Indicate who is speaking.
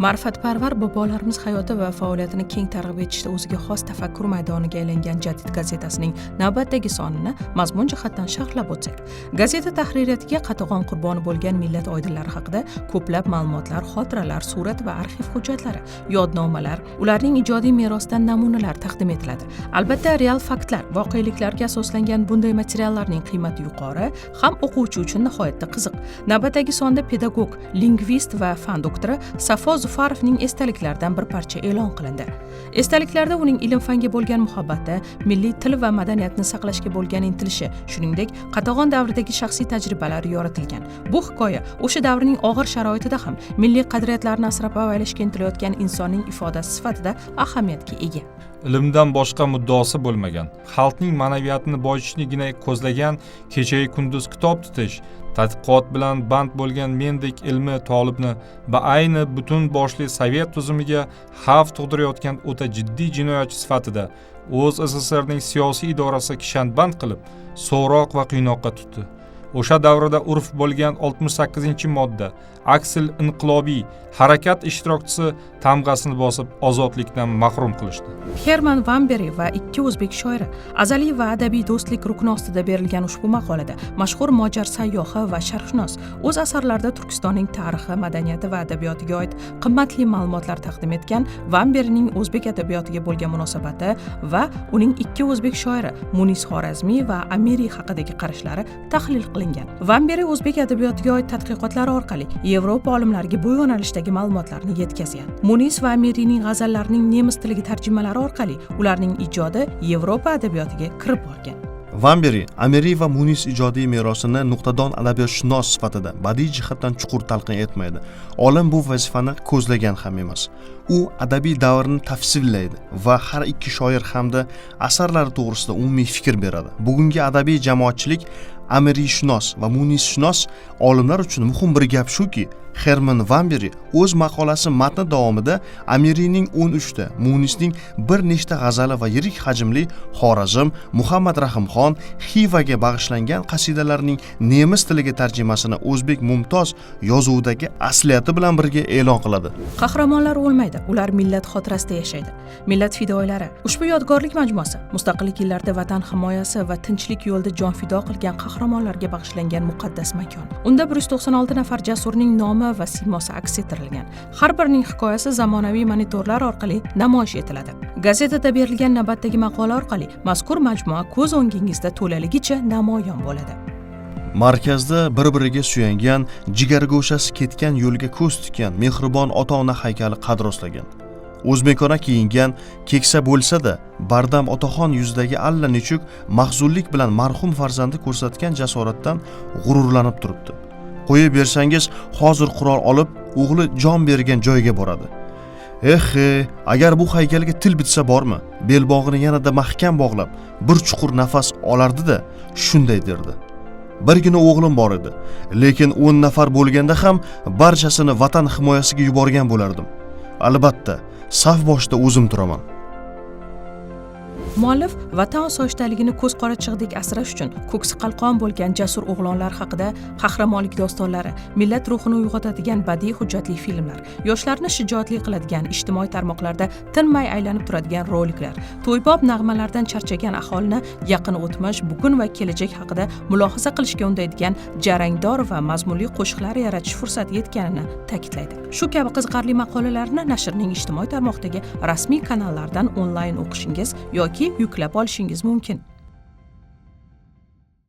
Speaker 1: Ma'rifatparvar bobolarimiz hayoti va faoliyatini keng targ'ib etishda o'ziga xos tafakkur maydoniga aylangan Jadid gazetasining navbatdagi sonini mazmun jihatdan sharhlab o'tsak, gazeta tahririyatiga qatag'on qurboni bo'lgan millat oydinlari haqida ko'plab ma'lumotlar, xotiralar, surat va arxiv hujjatlari, yodnomalar, ularning ijodiy merosidan namunalar taqdim etiladi. Albatta, real faktlar, voqeliklarga asoslangan bunday materiallarning qiymati yuqori, ham o'quvchi uchun nihoyatda qiziq. Navbatdagi sonda pedagog, lingvist va fan doktori Safo Zufarovning estaliklaridan bir parcha e'lon qilindi. Estaliklarda uning ilm-fanga bo'lgan muhabbati, milliy til va madaniyatni saqlashga bo'lgan intilishi, shuningdek, qatag'on davridagi shaxsiy tajribalari yoritilgan. Bu hikoya o'sha davrning og'ir sharoitida ham milliy qadriyatlarni asrab-avaylashga intilayotgan insonning ifodasi sifatida ahamiyatga ega.
Speaker 2: Ilmdan boshqa muddaosi bo'lmagan, xalqning ma'naviyatini boyitishni ko'zlagan, kecha-yu kunduz kitob tutish, tadqiqot bilan band bo'lgan mendek ilmi tolibni va ayni butun boshli sovet tuzumiga xavf tug'dirayotgan o'ta jiddiy jinoyatchi sifatida o'z SSSRning siyosiy idorasi kishanband qilib, so'roq va qiynoqqa tutdi. O'sha davrda urf bo'lgan 68-modda aksil inqilobiy harakat ishtirokchisi tamg'asini bosib ozodlikdan mahrum qilishdi.
Speaker 1: Herman Van Beri va ikki o'zbek shoiri azaliy va adabiy do'stlik rukni ostida berilgan ushbu maqolada mashhur mojar sayyohi va sharqshunos o'z asarlarida Turkistonning tarixi, madaniyati va adabiyotiga oid qimmatli ma'lumotlar taqdim etgan. Van Berining o'zbek adabiyotiga bo'lgan munosabati va uning ikki o'zbek shoiri Munis Xorazmiy va Amiri haqidagi qarashlari tahlil qilingan. Van Beri o'zbek adabiyotiga oid tadqiqotlari orqali Yevropa olimlariga bu yo'nalishdagi ma'lumotlarni yetkazgan. Munis va Amirining g'azallarining nemis tiliga tarjimalari orqali ularning ijodi Yevropa adabiyotiga kirib borgan.
Speaker 3: Van Beri Amiri va Munis ijodiy merosini nuqtadon adabiyotshunos sifatida badiiy jihatdan chuqur talqin etmaydi. Olim bu vazifani ko'zlagan ham emas. U adabiy davrni tafsillaydi va har ikki shoir hamda asarlari to'g'risida umumiy fikr beradi. Bugungi adabiy jamoatchilik Amirishunos va Munisshunos olimlar uchun muhim bir gap shuki, Herman Van Beri o'z maqolasi matni davomida Amirining 13 ta, Munisning bir nechta g'azali va yirik hajmli Xorazm, Muhammad Rahimxon, Xivaga bag'ishlangan qasidalarining nemis tiliga tarjimasini o'zbek mumtoz yozuvidagi asliyati bilan birga e'lon qiladi.
Speaker 1: Qahramonlar o'lmaydi, ular millat xotirasida yashaydi. Millat fidoyilari. Ushbu yodgorlik majmuasi mustaqillik yillarida vatan himoyasi va tinchlik yo'lida jon fido qilgan qahramonlarga bag'ishlangan muqaddas makon. Unda 196 nafar jasurning nomi va siymosi aks ettirilgan. Har birining hikoyasi zamonaviy monitorlar orqali namoyish etiladi. Gazetada berilgan navbatdagi maqola orqali mazkur majmua ko'z o'ngingizda to'laligicha namoyon bo'ladi.
Speaker 3: Markazda bir-biriga suyangan, jigargo'shasi ketgan yo'lga ko'z tikkan mehribon ota-ona haykali qad rostlagan. O'zbekona kiyingan, keksa bo'lsa-da, bardam otaxon yuzidagi allanechuk mahzunlik bilan marhum farzandi ko'rsatgan jasoratdan g'ururlanib turibdi. Qo'yib bersangiz, hozir qurol olib, o'g'li jon bergan joyga boradi. Agar bu haykalga til bitsa bormi? Belbog'ini yanada mahkam bog'lab, bir chuqur nafas olardi-da, shunday derdi. Birgina o'g'lim bor edi, lekin 10 nafar bo'lganda ham barchasini vatan himoyasiga yuborgan bo'lardim. Albatta, saf boshida o'zim turaman.
Speaker 1: Muallif vatan osoyishtaligini ko'z qorachig'idek asrash uchun ko'ksi qalqon bo'lgan jasur o'g'lonlar haqida qahramonlik dostonlari, millat ruhini uyg'otadigan badiiy hujjatli filmlar, yoshlarni shijoatli qiladigan ijtimoiy tarmoqlarda tinmay aylanib turadigan roliklar, to'ybob nag'malardan charchagan aholini yaqin o'tmish, bugun va kelajak haqida mulohaza qilishga undaydigan jarangdor va mazmunli qo'shiqlar yaratish fursati yetganini ta'kidlaydi. Shu kabi qiziqarli maqolalarni nashrning ijtimoiy tarmoqdagi rasmiy kanallardan onlayn o'qishingiz yoki yuklab olishingiz mumkin.